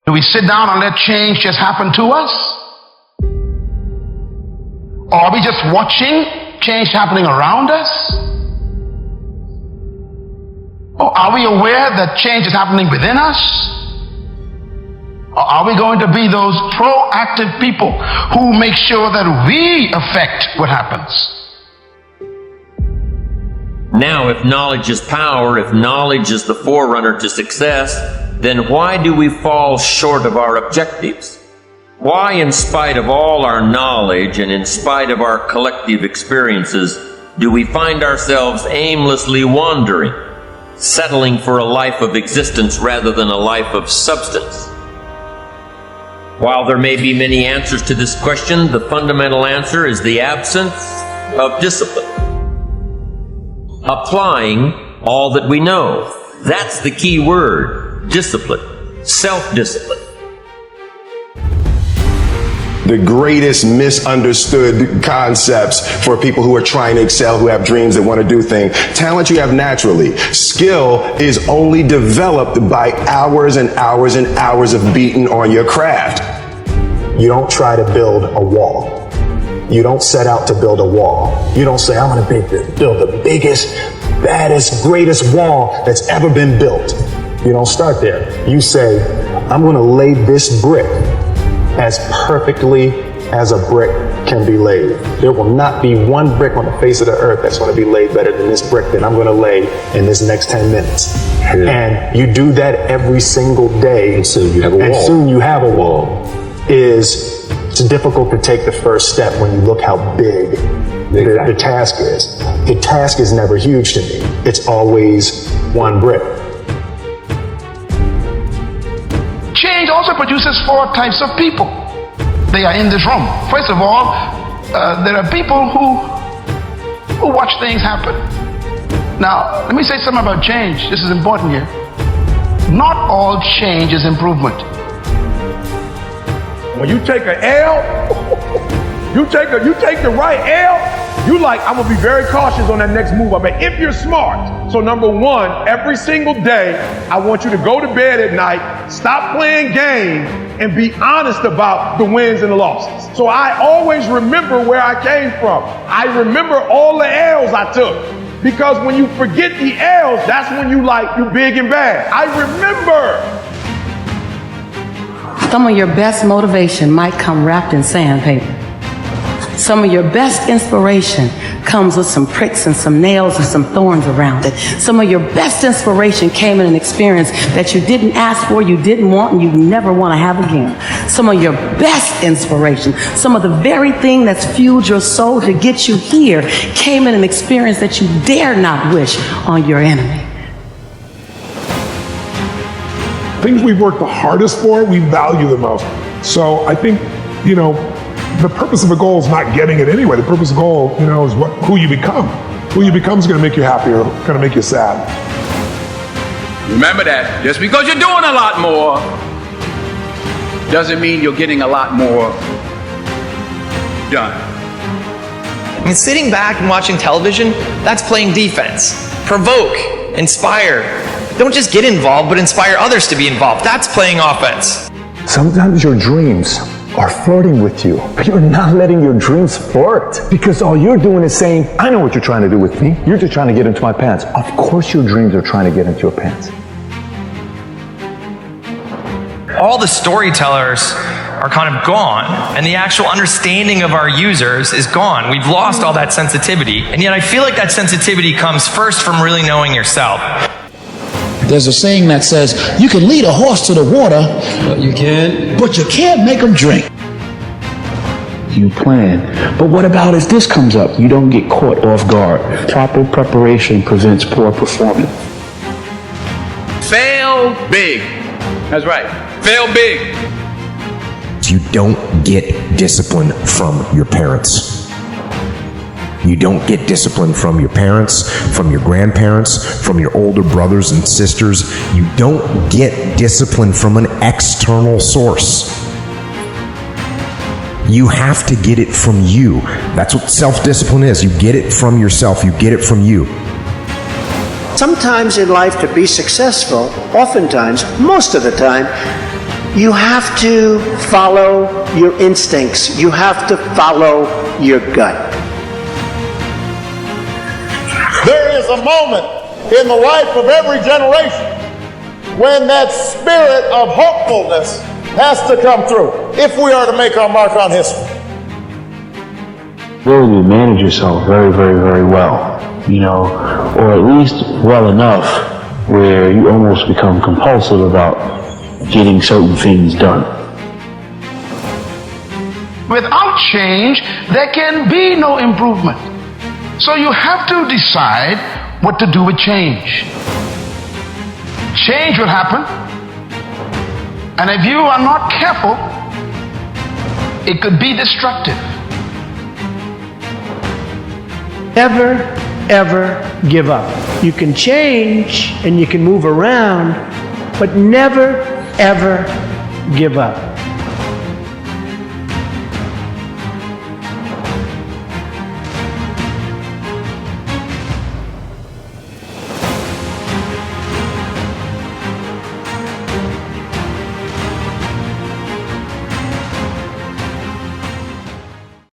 Do we sit down and let change just happen to us? Or are we just watching change happening around us? Or are we aware that change is happening within us? Or are we going to be those proactive people who make sure that we affect what happens? Now, if knowledge is power, if knowledge is the forerunner to success, then why do we fall short of our objectives? Why, in spite of all our knowledge and in spite of our collective experiences, do we find ourselves aimlessly wandering, settling for a life of existence rather than a life of substance? While there may be many answers to this question, the fundamental answer is the absence of discipline. Applying all that we know. That's the key word. Discipline. Self-discipline. The greatest misunderstood concepts for people who are trying to excel, who have dreams that want to do things. Talent you have naturally. Skill is only developed by hours and hours and hours of beating on your craft. You don't try to build a wall. You don't set out to build a wall. You don't say, I'm going to build the biggest, baddest, greatest wall that's ever been built. You don't start there. You say, I'm going to lay this brick as perfectly as a brick can be laid. There will not be one brick on the face of the earth that's going to be laid better than this brick that I'm going to lay in this next 10 minutes. Yeah. And you do that every single day. And soon you have a wall. And soon you have a wall. It's difficult to take the first step when you look how big the task is. The task is never huge to me. It's always one brick. Change also produces four types of people. They are in this room. First of all, there are people who watch things happen. Now, let me say something about change. This is important here. Not all change is improvement. When you take an L, you take the right L, you like, I'm gonna be very cautious on that next move. I mean, if you're smart. So number one, every single day, I want you to go to bed at night, stop playing games, and be honest about the wins and the losses. So I always remember where I came from. I remember all the L's I took. Because when you forget the L's, that's when you big and bad. I remember. Some of your best motivation might come wrapped in sandpaper. Some of your best inspiration comes with some pricks and some nails and some thorns around it. Some of your best inspiration came in an experience that you didn't ask for, you didn't want, and you never want to have again. Some of your best inspiration, some of the very thing that's fueled your soul to get you here, came in an experience that you dare not wish on your enemy. Things we've worked the hardest for, we value the most. So I think, the purpose of a goal is not getting it anyway. The purpose of a goal, is who you become. Who you become is going to make you happy or going to make you sad. Remember that. Just because you're doing a lot more doesn't mean you're getting a lot more done. I mean, sitting back and watching television, that's playing defense. Provoke, inspire. Don't just get involved, but inspire others to be involved. That's playing offense. Sometimes your dreams are flirting with you, but you're not letting your dreams flirt, because all you're doing is saying, I know what you're trying to do with me. You're just trying to get into my pants. Of course your dreams are trying to get into your pants. All the storytellers are kind of gone, and the actual understanding of our users is gone. We've lost all that sensitivity, and yet I feel like that sensitivity comes first from really knowing yourself. There's a saying that says, you can lead a horse to the water, but you can't make him drink. You plan. But what about if this comes up? You don't get caught off guard. Proper preparation prevents poor performance. Fail big. That's right. Fail big. You don't get discipline from your parents. You don't get discipline from your parents, from your grandparents, from your older brothers and sisters. You don't get discipline from an external source. You have to get it from you. That's what self-discipline is. You get it from yourself. You get it from you. Sometimes in life, to be successful, oftentimes, most of the time, You have to follow your instincts. You have to follow your gut. There is a moment in the life of every generation when that spirit of hopefulness has to come through if we are to make our mark on history. Ability to manage yourself very, very, very well, or at least well enough where you almost become compulsive about getting certain things done. Without change, there can be no improvement. So you have to decide what to do with change. Change will happen, and if you are not careful, it could be destructive. Never, ever give up. You can change and you can move around, but never, ever give up.